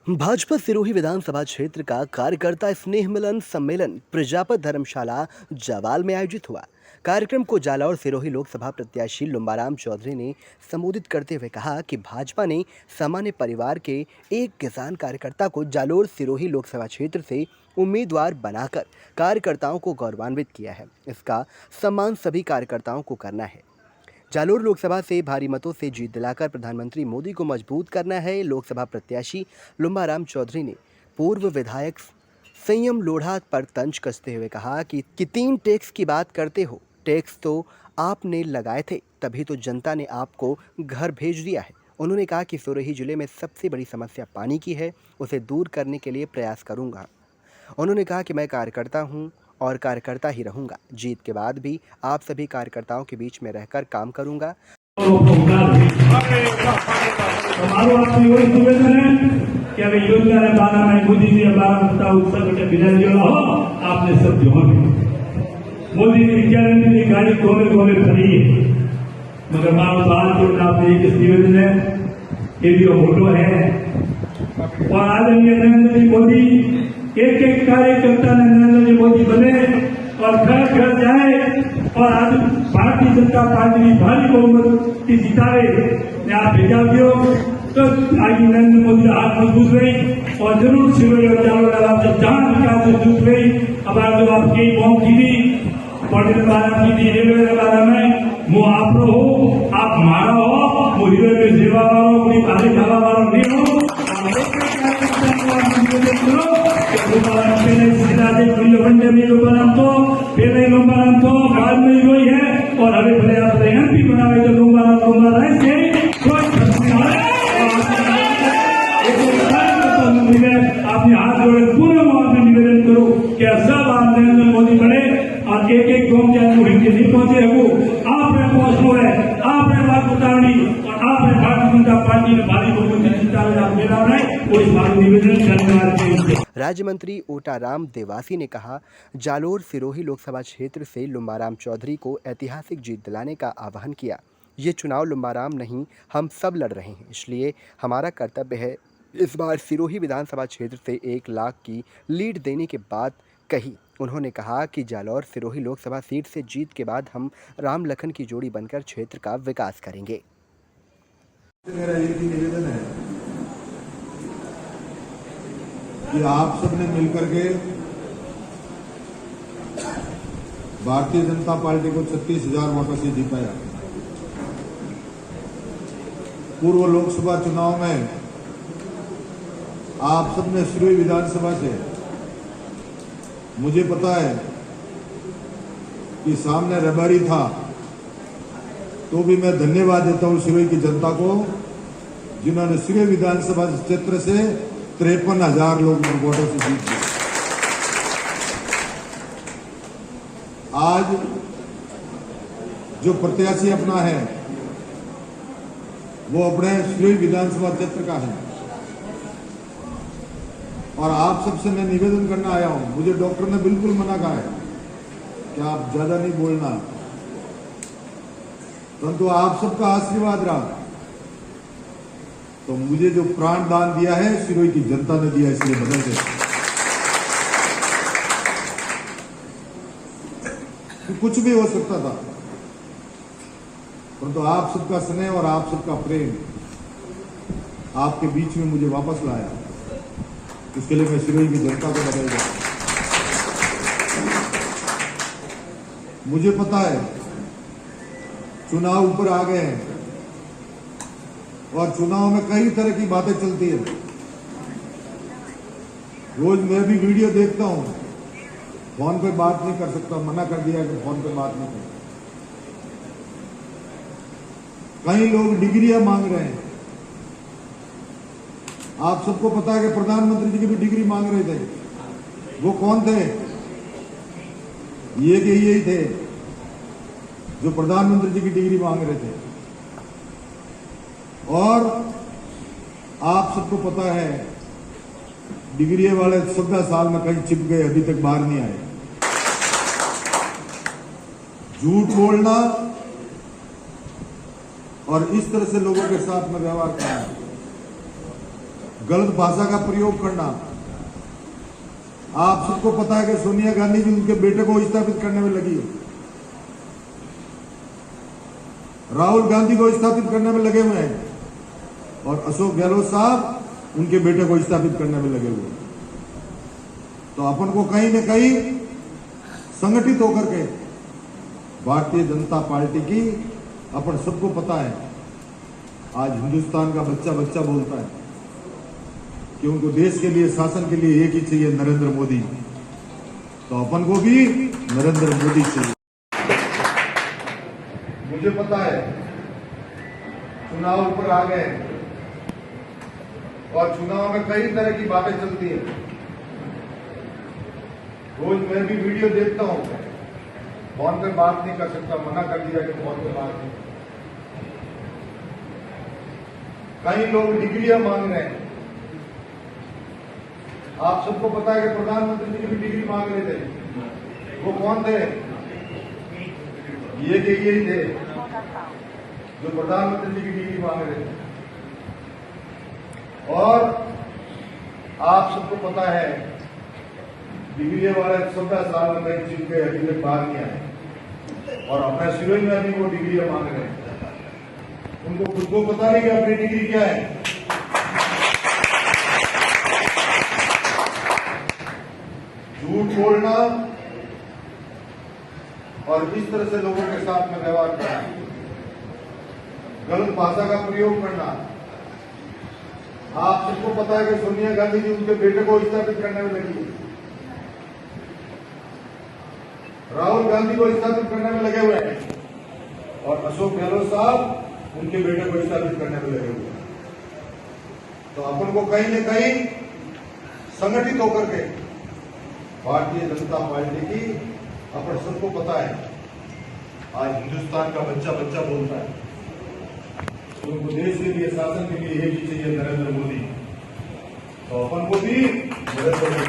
भाजपा सिरोही विधानसभा क्षेत्र का कार्यकर्ता स्नेह मिलन सम्मेलन प्रजापत धर्मशाला जावाल में आयोजित हुआ। कार्यक्रम को जालौर सिरोही लोकसभा प्रत्याशी लुम्बाराम चौधरी ने संबोधित करते हुए कहा कि भाजपा ने सामान्य परिवार के एक किसान कार्यकर्ता को जालौर सिरोही लोकसभा क्षेत्र से उम्मीदवार बनाकर कार्यकर्ताओं को गौरवान्वित किया है। इसका सम्मान सभी कार्यकर्ताओं को करना है। जालोर लोकसभा से भारी मतों से जीत दिलाकर प्रधानमंत्री मोदी को मजबूत करना है। लोकसभा प्रत्याशी लुम्बाराम चौधरी ने पूर्व विधायक संयम लोढ़ा पर तंज कसते हुए कहा कि 3 टैक्स की बात करते हो, टैक्स तो आपने लगाए थे, तभी तो जनता ने आपको घर भेज दिया है। उन्होंने कहा कि सिरोही जिले में सबसे बड़ी समस्या पानी की है, उसे दूर करने के लिए प्रयास करूंगा। उन्होंने कहा कि मैं कार्यकर्ता हूं और कार्यकर्ता ही रहूंगा। जीत के बाद भी आप सभी कार्यकर्ताओं के बीच में रहकर काम करूंगा। आपने सब मोदी ने विचार गाड़ी गोले गोले भरी है, मगर मानो साल के आपने एक निवेदन है, ये भी फोटो है। और आदरणीय नरेंद्र मोदी एक एक कार्यकर्ता नरेंद्र मोदी बने और घर घर जाए और आज भारतीय जनता पार्टी की भारी बहुमत की जिताए। आप भेजा दियो तो आज नरेंद्र मोदी हाथ मजबूत रही और जरूर सिरोही और जालौर से जहां विकास से जूझ रही। अब आज जो आपकी बॉम गिरी पटेल बारा की रेलवे बारा में वो आप हो, आप मारा हो, वो रेलवे में सेवा वालों कोई भारी ढाबा वालों नहीं हो। पहले लुम्बाराम तो बाद में वही है और अभी भले आप एमपी बनावे तो लुम्बाराम से आपने हाथ जोड़े पूरे में निवेदन करो कि सब आप नरेंद्र मोदी बने और एक एक गाँव जाए नहीं पहुंचे वो आपने पहुंचो है, आपने बात उतारनी और आपने भारतीय जनता पार्टी ने भारी बहुमत जीता मेरा कोई निवेदन करने। राज्य मंत्री ओटाराम देवासी ने कहा, जालोर सिरोही लोकसभा क्षेत्र से लुम्बाराम चौधरी को ऐतिहासिक जीत दिलाने का आह्वान किया। ये चुनाव लुम्बाराम नहीं, हम सब लड़ रहे हैं, इसलिए हमारा कर्तव्य है इस बार सिरोही विधानसभा क्षेत्र से 1 लाख की लीड देने की बात कही। उन्होंने कहा कि जालौर सिरोही लोकसभा सीट से जीत के बाद हम राम लखन की जोड़ी बनकर क्षेत्र का विकास करेंगे। मेरा एक ही निवेदन है कि आप सबने मिलकर के भारतीय जनता पार्टी को 36,000 वोटों से जिताया। पूर्व लोकसभा चुनाव में आप सबने सिरोही विधानसभा से, मुझे पता है कि सामने रबारी था, तो भी मैं धन्यवाद देता हूं सिरोही की जनता को, जिन्होंने सिरोही विधानसभा क्षेत्र से 53,000 लोग वोटों से जीत गए। आज जो प्रत्याशी अपना है वो अपने सिरोही विधानसभा क्षेत्र का है और आप सबसे मैं निवेदन करना आया हूं। मुझे डॉक्टर ने बिल्कुल मना कहा है कि आप ज्यादा नहीं बोलना, परंतु आप सबका आशीर्वाद रहा तो मुझे जो प्राण दान दिया है सिरोही की जनता ने दिया, इसलिए बदल दे। कुछ भी हो सकता था, परंतु आप सबका स्नेह और आप सबका प्रेम आपके बीच में मुझे वापस लाया। इसके लिए मैं सिरोही की जनता को बधाई देता हूं। मुझे पता है चुनाव ऊपर आ गए हैं और चुनाव में कई तरह की बातें चलती है। रोज मैं भी वीडियो देखता हूं, फोन पे बात नहीं कर सकता, मना कर दिया कि फोन पे बात नहीं कर। कई लोग डिग्रियां मांग रहे हैं। आप सबको पता है कि प्रधानमंत्री जी की भी डिग्री मांग रहे थे। वो कौन थे? ये कि यही थे जो प्रधानमंत्री जी की डिग्री मांग रहे थे। और आप सबको पता है डिग्री वाले 14 साल में कहीं छिप गए, अभी तक बाहर नहीं आए। झूठ बोलना और इस तरह से लोगों के साथ में व्यवहार करना गलत भाषा का प्रयोग करना। आप सबको पता है कि सोनिया गांधी जी उनके बेटे को स्थापित करने में लगी है, राहुल गांधी को स्थापित करने में लगे हुए हैं, और अशोक गहलोत साहब उनके बेटे को स्थापित करने में लगे हुए हैं। तो अपन को कहीं न कहीं संगठित होकर के भारतीय जनता पार्टी की, अपन सबको पता है, आज हिंदुस्तान का बच्चा बच्चा बोलता है कि उनको देश के लिए, शासन के लिए एक ही चाहिए, नरेंद्र मोदी। तो अपन को भी नरेंद्र मोदी चाहिए। मुझे पता है चुनाव ऊपर आ गए और चुनाव में कई तरह की बातें चलती है। रोज मैं भी वीडियो देखता हूं, फोन पे बात नहीं कर सकता, मना कर दिया कि फोन पे बात नहीं। कई लोग डिग्रियां मांग रहे हैं। आप सबको पता है कि प्रधानमंत्री जी भी डिग्री मांग रहे थे। वो कौन थे? ये ही थे जो प्रधानमंत्री जी की डिग्री मांग रहे थे। और आप सबको पता है डिग्री वाले 17 साल में कई चीज के अभी तक बाहर नहीं आए, और अपने सिरोही में अभी वो डिग्रियां मांग रहे हैं। उनको खुद को पता नहीं कि अपनी डिग्री क्या है। झूठ बोलना और इस तरह से लोगों के साथ में व्यवहार करना, गलत भाषा का प्रयोग करना। आप सबको पता है कि सोनिया गांधी जी उनके बेटे को स्थापित करने में लगी है, राहुल गांधी को स्थापित करने में लगे हुए हैं, और अशोक गहलोत साहब उनके बेटे को स्थापित करने में लगे हुए हैं। तो अपन को कहीं न कहीं संगठित होकर के भारतीय जनता पार्टी की, अपन सबको पता है, आज हिंदुस्तान का बच्चा बच्चा बोलता है, उनको देश के लिए, शासन के लिए एक ही चाहिए, नरेंद्र मोदी। तो अपन को भी नरेंद्र मोदी